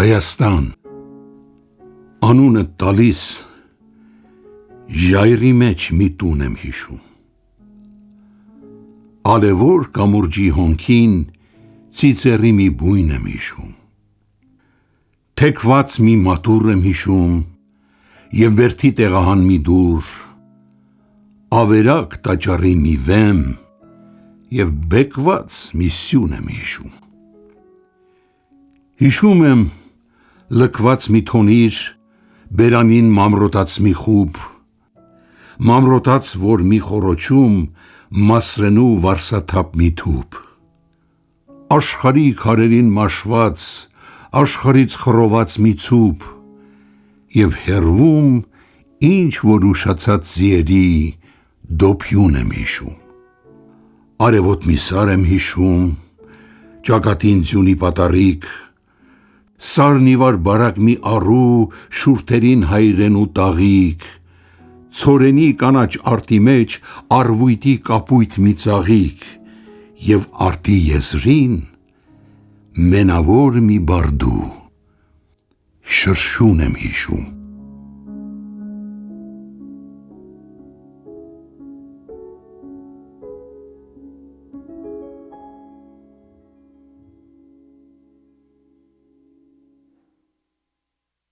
Հայաստան, անունը տալիս, ժայռի մեջ մի տուն եմ հիշում, ալևոր կամուրջի հոնքին ծիծեռի մի բույն եմ հիշում, թեքված մի մատուռ եմ հիշում և բերդի տեղահան մի դուռ, ավերակ տաճարի մի վեմ և բեկված մի սյուն եմ հիշում, հիշում եմ լքված մի թոնիր, բերանին մանրոտած մի խուբ, մանրոտած որ մի խոռոչում, Մասրենու վարսաթափ մի թուփ, աշխարհի քարերին մաշված, աշխարհից խռոված մի ցուփ, և հեռվում ինչ որ ուշացած ձիերի դոփյուն եմ հիշում, արևոտ մի սար եմ հիշում, ճակատին ձյունի պատառիկ, սառնիվար բարակ մի առու, շուրթերին հայրենու տաղիք, ցորենի կանաչ արտի մեջ առվույտի կապույտ մի ծաղիկ և արտի եզրին մենավոր մի բարդու, շրշուն եմ հիշում,